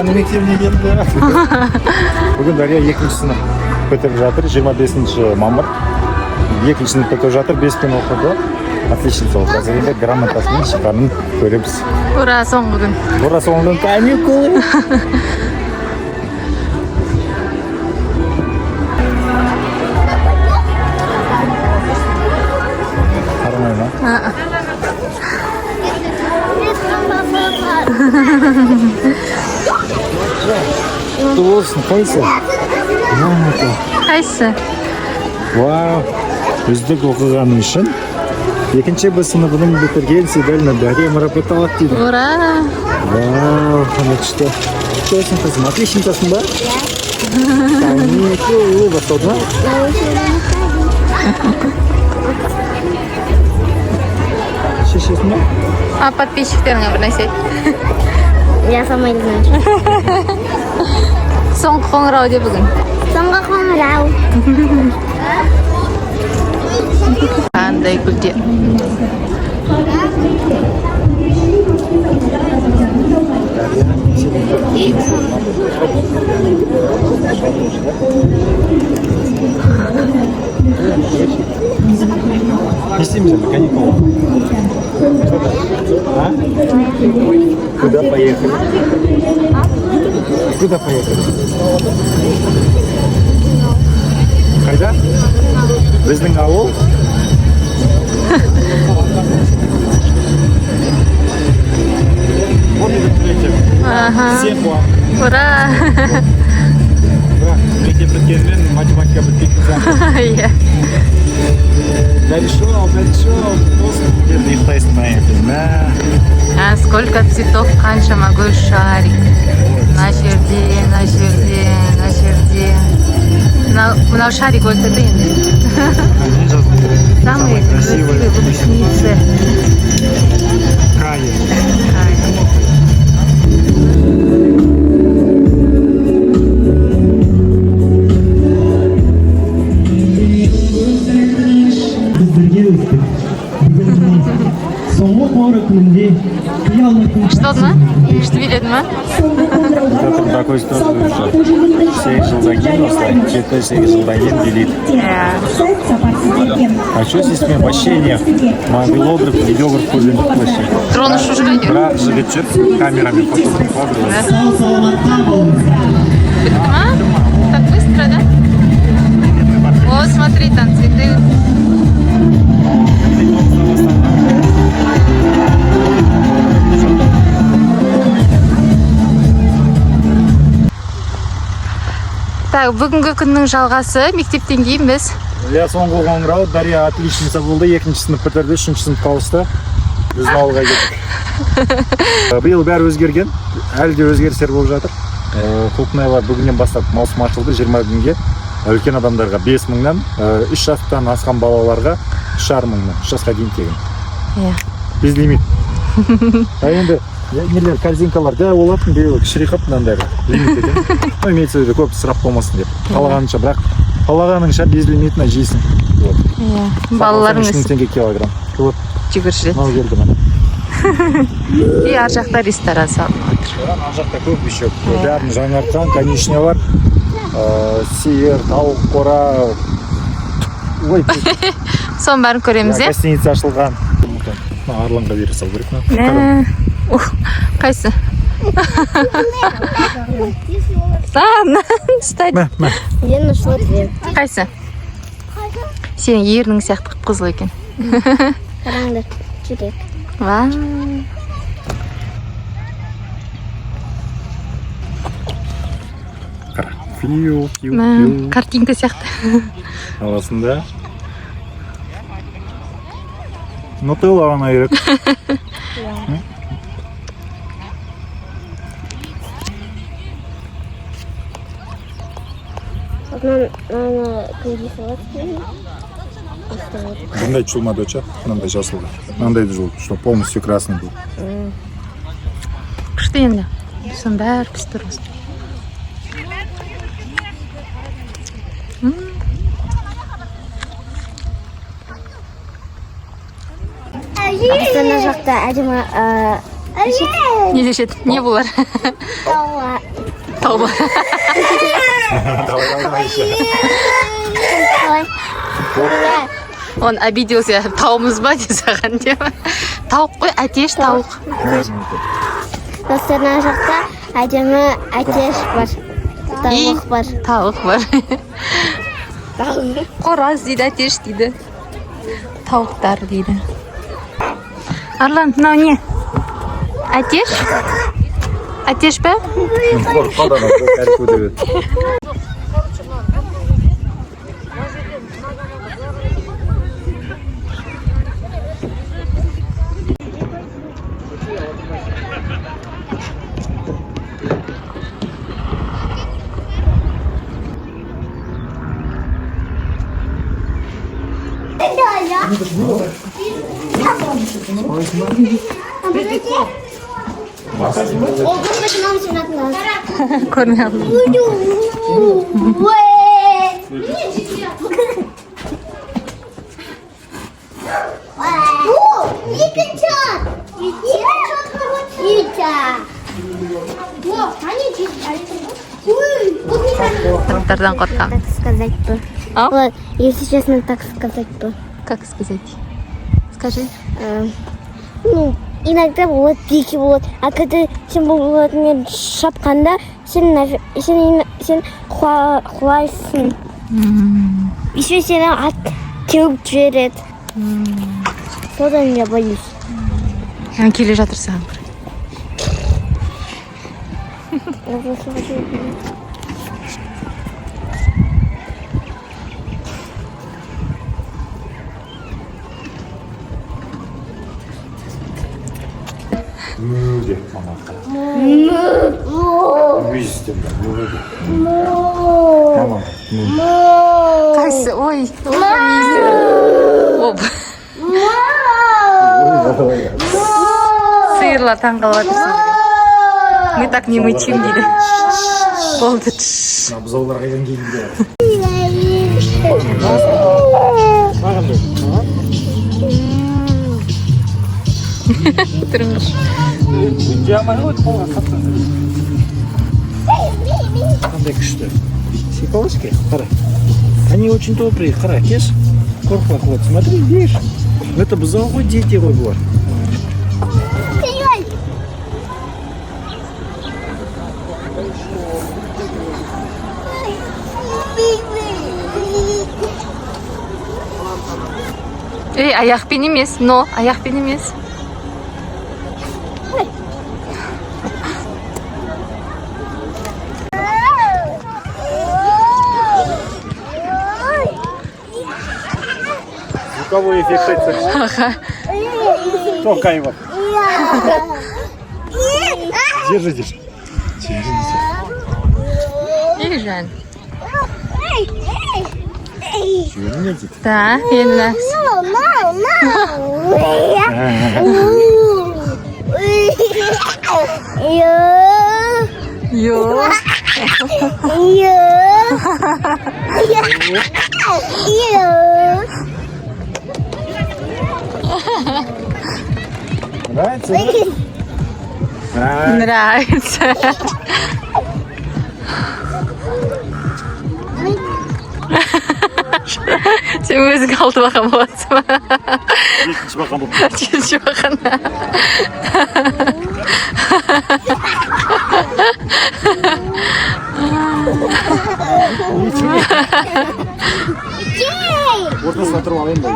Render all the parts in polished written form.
Дарияның мектебіне келді. Бүгін Дария 2-ші сынып бітіріп жатыр, 25 мамыр. 2-ші сынып бітіріп жатыр, 5 пен оқыды. Отличница ол. Қазір енді грамотасымен шыққанын көреміз. Ура, соңғы күн. Ура, соңғы күн каникулы. Қарамай ма? Болсын, қайсы? Қайсы? Вау, үздік оқығаның үшін 2-ші Б сыныбының бітірген Сидалина Дарья марапатталады дейді. Ура! Вау, қандай күшті. Қойсын қызым, отличницасың ба? Каникулы басталды ма? Шешесің ба? А подписчиктеріңе бір нәрсе айт. Я сама не знаю. Соңғы қоңырау де бүгін. Соңғы қоңырау. Қандай гүлде. Не істейміз енді, каникулы? Куда поехали? Куда поехали? Қайда? Біздің ауыл? Всех вам. Ура! Мектеп біткенмен математика бітпейтін. Иә. Дальше, енді ұйықтайсың ма? Сколько цветов, қаншама гүл шарик. На жерде, на жерде, на жерде. Мынау шарик өлтірді енді. Самые красивые выпускницы. Кайы. Что ма? Что билет ма? Затым такой ситуация, что 8 жылдан кейін осылай 7-8 жылдан кейін билет. А что здесь мен вообще не мобилограф, видеограф көргендік вообще. Дрон ұшып жүрген. Бірақ жігіт жүр камерамен фотограф. Бітті ма? Так быстро, да? О, смотри, там цветы. Так, бүгінгі күннің жалғасы мектептен кейін біз. Я соңғы қоңырау, Дарья отличница болды, 2-ші сынып бітірді, 3-ші сынып ауысты. Біздің ауылға келдік. Биыл бәрі өзгерген, әлі де өзгерістер болып жатыр. Құлпынайлар бүгіннен бастап маусым ашылды, 20 күнге. Үлкен адамдарға 5 мыңнан, 3 жастан асқан балаларға 3,5 мыңнан, 3 жасқа дейін тегін. Без лимит. Енді нелер, корзинкалар да олатын, биыл кішірек қап мынандайға лимит екен. Имеется в виду көп сұрап болмасын деп. Қалағанынша, бірақ қалағаныңша без лимитна жейсің. Балаларыңыз 3 теңге килограмм. жүгірші. Мынау келді мана. И ар жақта ресторан салынып жатыр. Ар жақта көп еще. Бәрін жаңартқан, конюшня бар. Сиыр, тауық, қора. Ой, Соның бәрін көреміз, е? гостиница ашылған. Арланға бере сал керек. Қайсы? Стать. Я нашла две. Қайсы? Сенің ерінің сияқты қызыл екен. Қараңдар, жүрек. Ва. Фью. Картинка сияқты. Аласында. Нутелла ғана керек. Надо кондисовать. Бұндай чулма доча, мынандай жасылды. Мынандайды жыл, что полностью красный был. Күшті енді. Соның бәрі пісті тұрмыз. Астана жақта әдемі Не дешеді? Не болар? тау ма? Давай еще. Он обиделся, тауымыз ба деп саған деп. Тауық қой, әтеш тауық. Достарына жақта әдемі әтеш бар. Тауық бар. Тауық бар. Қораз дейді, әтеш дейді. Тауықтар дейді. Арлан, мынау не? Әтеш? Әтеш па? Қорқады ана, кәрі көтереді. Көрмей алдым. Тауықтардан қорқам. Так сказать бы. А? Вот, если честно, так сказать бы. Как сказать? Скажи. Ну, иногда болады, дикий болады. А когда сен болатымен шапқанда, сен құлайсың. Еще сені ат теуіп жібереді. Содан я боюсь. Жаңа келе жатырсың. Деп мамақа. Өйістен бар, өйді. Тамам. Қайсы? Ой. Оп. Сиырлар таңғалып жатырсың. Мы так не мычим дейді. Болды. Бұзаулар қайдан келді. Тұрыңыз. Қандай күшті. Сипалочки, қара. Они очень добрые, қара, кеш. Қорқма, вот, смотри, видишь? Это бұзау ғой, дети ғой бұлар. Ей, аяқпен емес, но аяқпен емес. Звуковой эффект это. Только его. Держитесь. Ей, Жан. Чего Да, енді. Йо. Нравится? Нравится. Сен өзің алты бақан боласың ба? Екінші бақан болып. Үшінші бақан. Ортасына тұрып алайын ба?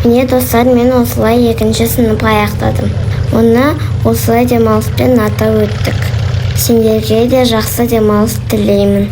Міне достар, мен осылай екінші сынып аяқтадым. Оны осылай демалыспен атап өттік. Сендерге де жақсы демалыс тілеймін.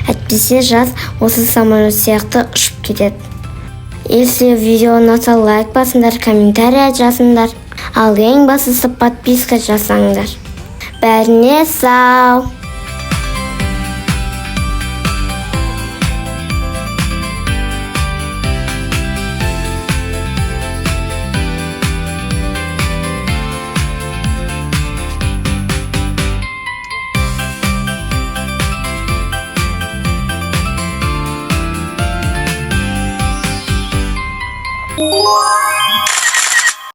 Әйтпесе жаз осы самолет сияқты ұшып кетеді. Если видео ұнаса лайк басыңдар, комментария жазыңдар. Ал ең бастысы подписка жасаңдар. Бәріне сау!